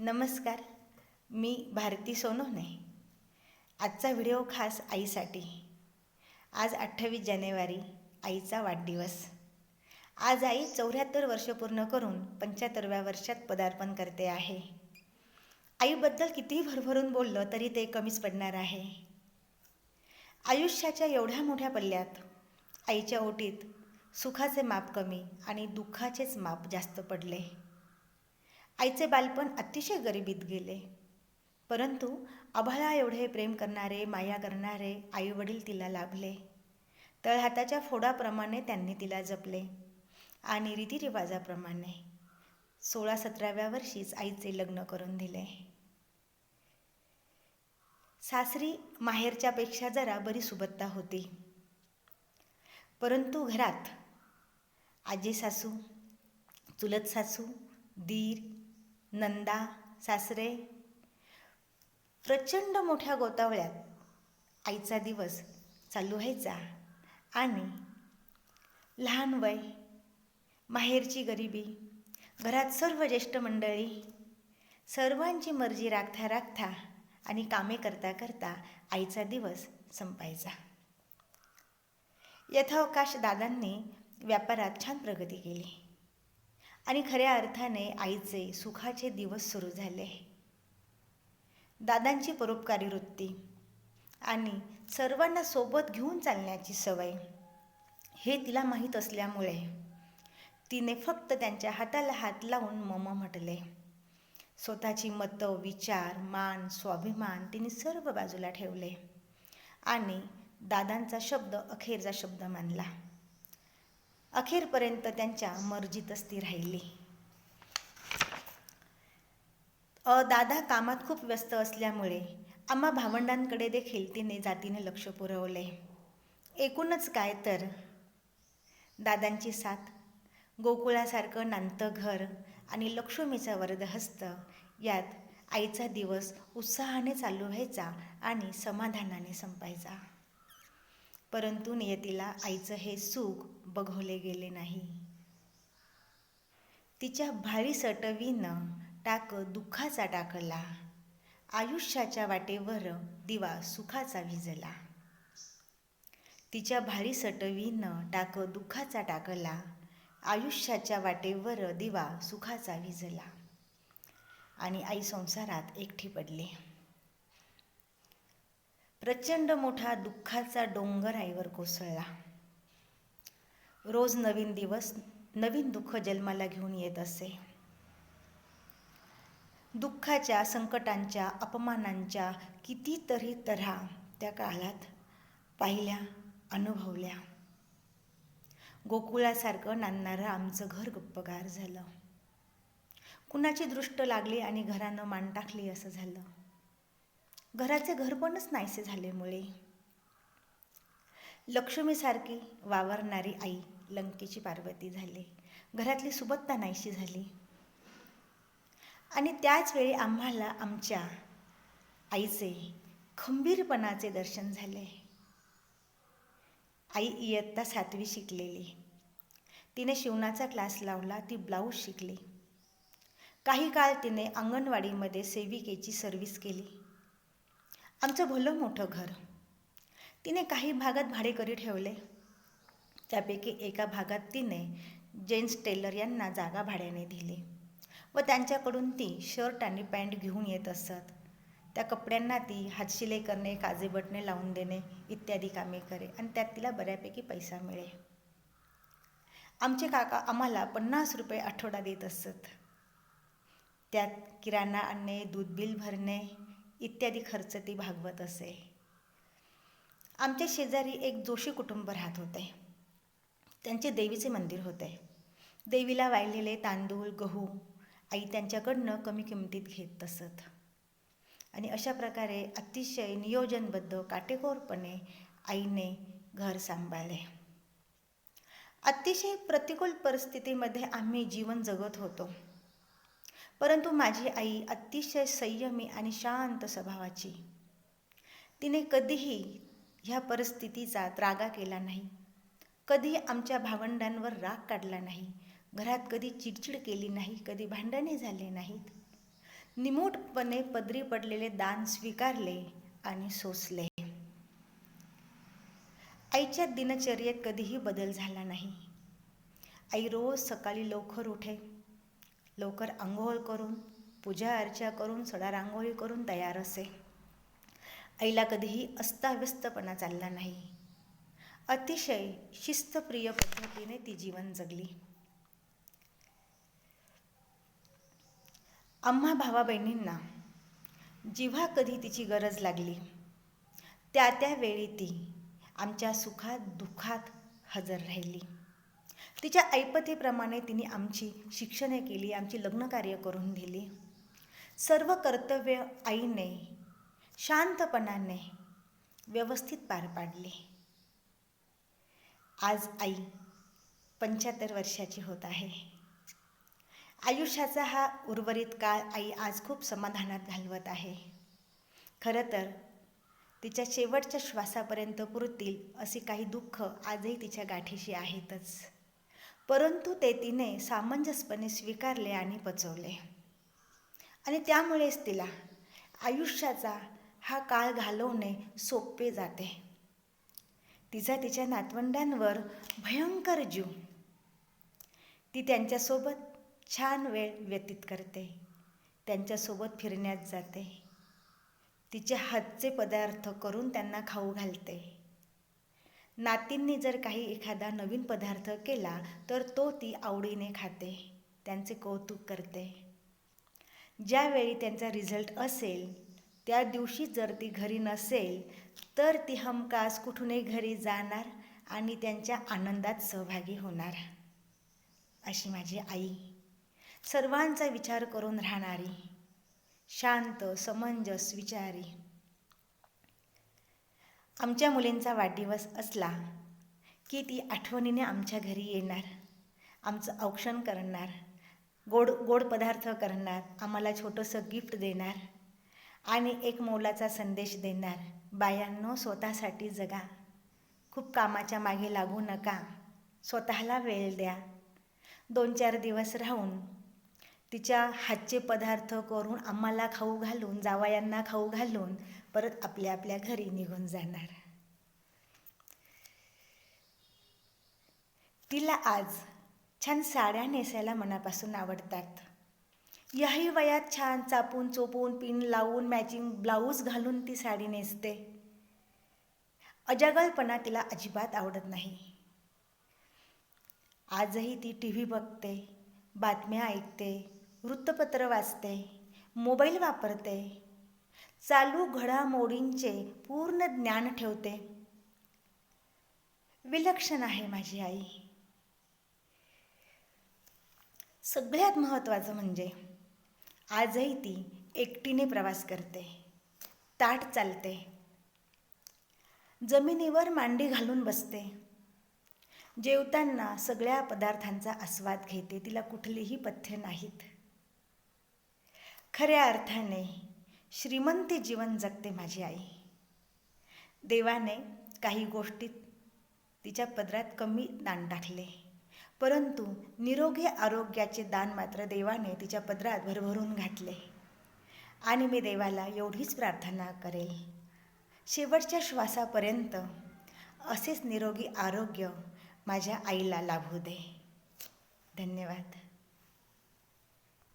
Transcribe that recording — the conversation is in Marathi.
नमस्कार. मी भारती सोनवणे. आजचा व्हिडिओ खास आईसाठी. आज 28 जानेवारी आईचा वाढदिवस. आज आई 74 वर्ष पूर्ण करून 75व्या वर्षात पदार्पण करते आहे. आईबद्दल कितीही भरभरून बोललं तरी ते कमीच पडणार आहे. आयुष्याच्या एवढ्या मोठ्या पल्ल्यात आईच्या ओटीत सुखाचे माप कमी आणि दुःखाचेच माप जास्त पडले. आईचे बालपण अतिशय गरिबीत गेले, परंतु आभाळा एवढे प्रेम करणारे, माया करणारे आईवडील तिला लाभले. तळहाताच्या फोडाप्रमाणे त्यांनी तिला जपले आणि रीतिरिवाजाप्रमाणे 16-17व्या वर्षीच आईचे लग्न करून दिले. सासरी माहेरच्यापेक्षा जरा बरी सुबत्ता होती, परंतु घरात आजी सासू, चुलत सासू, दीर, नंदा, सासरे प्रचंड मोठ्या गोतावळ्यात आईचा दिवस चालू व्हायचा आणि लहान वय, माहेरची गरिबी, घरात सर्व ज्येष्ठ मंडळी, सर्वांची मर्जी राखता राखता आणि कामे करता करता आईचा दिवस संपायचा. यथावकाश दादांनी व्यापारात छान प्रगती केली आणि खऱ्या अर्थाने आईचे सुखाचे दिवस सुरू झाले. दादांची परोपकारी वृत्ती आणि सर्वांना सोबत घेऊन चालण्याची सवय हे तिला माहीत असल्यामुळे तिने फक्त त्यांच्या हाताला हात लावून मम म्हटले. स्वतःची मतं, विचार, मान, स्वाभिमान तिने सर्व बाजूला ठेवले आणि दादांचा शब्द अखेरचा शब्द मानला. अखेरपर्यंत त्यांच्या मर्जीतच ती राहिली. दादा कामात खूप व्यस्त असल्यामुळे आम्हा भावंडांकडे देखील तिने जातीने लक्ष पुरवले. एकूणच काय तर दादांची साथ, गोकुळासारखं नांतं घर आणि लक्ष्मीचा वरदहस्त यात आईचा दिवस उत्साहाने चालू व्हायचा आणि समाधानाने संपायचा. परंतु नियतीला आईचं हे सुख बघवले गेले नाही. तिच्या भारी सटवीनं टाक दुःखाचा टाकला, आयुष्याच्या वाटेवर दिवा सुखाचा विझला. तिच्या भारी सटवीनं टाक दुःखाचा टाकला, आयुष्याच्या वाटेवर दिवा सुखाचा विझला आणि आई संसारात एकटी पडली. प्रचंड मोठा दुःखाचा डोंगर आईवर कोसळला. रोज नवीन दिवस, नवीन दुःख जन्माला घेऊन येत असे. दुःखाच्या, संकटांच्या, अपमानांच्या कितीतरी तऱ्हा त्या काळात पाहिल्या, अनुभवल्या. गोकुळासारखं नांदणारं आमचं घर गप्पगार झालं. कुणाची दृष्ट लागली आणि घरानं मान टाकली असं झालं. घराचे घरपणच नाहीसे झाले मुळे. लक्ष्मीसारखी वावरणारी आई लंकेची पार्वती झाली. घरातली सुबत्ता नाहीशी झाली. आणि त्याच वेळी आम्हाला आमच्या आईचे खंबीरपणाचे दर्शन झाले. आई इयत्ता 7वी शिकलेली. तिने शिवणाचा क्लास लावला. ती ब्लाऊज शिकली. काही काळ तिने अंगणवाडीमध्ये सेविकेची सर्व्हिस केली. आमचं भलं मोठं घर. तिने काही भागात भाडेकरी ठेवले. त्यापैकी एका भागात तिने जेन्ट्स टेलर यांना जागा भाड्याने दिली व त्यांच्याकडून ती शर्ट आणि पॅन्ट घेऊन येत असत. त्या कपड्यांना ती हातशिलाई करणे, काजे बटणे लावून देणे इत्यादी कामे करे आणि त्यात तिला बऱ्यापैकी पैसा मिळे. आमचे काका आम्हाला 50 रुपये आठवडा देत असत. त्यात किराणा आणणे, दूध बिल भरणे इत्यादी खर्च ती भागवत असे. आमच्या शेजारी एक जोशी कुटुंब राहत होते. त्यांचे देवीचे मंदिर होते. देवीला वाहिलेले तांदूळ, गहू आई त्यांच्याकडनं कमी किमतीत घेत असत आणि अशा प्रकारे अतिशय नियोजनबद्ध, काटेकोरपणे आईने घर सांभाळले. अतिशय प्रतिकूल परिस्थितीमध्ये आम्ही जीवन जगत होतो, परंतु माझी आई अतिशय संयमी आणि शांत स्वभावाची. तिने कधीही ह्या परिस्थितीचा त्रागा केला नाही. कधी आमच्या भावंडांवर राग काढला नाही. घरात कधी चिडचिड केली नाही. कधी भांडणे झाले नाहीत. निमूटपणे पदरी पडलेले दान स्वीकारले आणि सोसले. आईच्या दिनचर्येत कधीही बदल झाला नाही. आई रोज सकाळी लवकर उठे, लवकर आंघोळ करून, पूजा अर्चा करून, सडा रांगोळी करून तयार असे. आईला कधीही अस्ताव्यस्तपणा चालला नाही. अतिशय शिस्तप्रिय पद्धतीने ती जीवन जगली. आम्हा भावा बहिणींना जेव्हा कधी तिची गरज लागली त्या वेळी ती आमच्या सुखात दुःखात हजर राहिली. तिच्या ऐपतीप्रमाणे तिने आमची शिक्षणे केली, आमची लग्नकार्य करून दिली. सर्व कर्तव्य आईने शांतपणाने व्यवस्थित पार पाडले. आज आई 75 वर्षाची होत आहे. आयुष्याचा हा उर्वरित काळ आई आज खूप समाधानात घालवत आहे. खरं तर तिच्या शेवटच्या श्वासापर्यंत पुरतील असे काही दुःख आजही तिच्या गाठीशी आहेतच, परंतु ते तिने सामंजस्यपणे स्वीकारले आणि पचवले. आणि त्यामुळेच तिला आयुष्याचा हा काळ घालवणे सोपे जाते. तिच्या नातवंडांवर भयंकर जीव. ती त्यांच्यासोबत छान वेळ व्यतीत करते, त्यांच्यासोबत फिरण्यात जाते, तिचे हातचे पदार्थ करून त्यांना खाऊ घालते. नातींनी जर काही एखादा नवीन पदार्थ केला तर तो ती आवडीने खाते, त्यांचे कौतुक करते. ज्यावेळी त्यांचा रिझल्ट असेल त्या दिवशी जर ती घरी नसेल तर ती हमखास कुठूनही घरी जाणार आणि त्यांच्या आनंदात सहभागी होणार. अशी माझी आई, सर्वांचा विचार करून राहणारी, शांत समंजस विचारी. आमच्या मुलींचा वाढदिवस असला की ती आठवणीने आमच्या घरी येणार, आमचं औक्षण करणार, गोड पदार्थ करणार, आम्हाला छोटंसं गिफ्ट देणार आणि एक मोलाचा संदेश देणार. बायांनो, स्वतःसाठी जगा, खूप कामाच्या मागे लागू नका, स्वतःला वेळ द्या. 2-4 दिवस राहून तिच्या हातचे पदार्थ करून आम्हाला खाऊ घालून, जावयांना खाऊ घालून परत आपल्या आपल्या घरी निघून जाणार. तिला आज छान साड्या नेसायला मनापासून आवडतात. याही वयात छान चापून चोपून पिन लावून मॅचिंग ब्लाऊज घालून ती साडी नेसते. अजागलपणा तिला अजिबात आवडत नाही. आजही ती TV बघते, बातम्या ऐकते, वृत्तपत्र वाचते, मोबाईल वापरते, चालू घडामोडींचे पूर्ण ज्ञान ठेवते. विलक्षण आहे माझी आई. सगळ्यात महत्त्वाचं म्हणजे आजही ती एकटीने प्रवास करते, ताठ चालते, जमिनीवर मांडी घालून बसते, जेवताना सगळ्या पदार्थांचा आस्वाद घेते. तिला कुठलेही पथ्य नाहीत. खऱ्या अर्थाने श्रीमंत जीवन जगते माझी आई. देवाने काही गोष्टीत तिच्या पदरात कमी दान टाकले, परंतु निरोगी आरोग्याचे दान मात्र देवाने तिच्या पदरात भरभरून घातले. आणि मी देवाला एवढीच प्रार्थना करेल, शेवटच्या श्वासापर्यंत असेच निरोगी आरोग्य माझ्या आईला लाभू दे. धन्यवाद.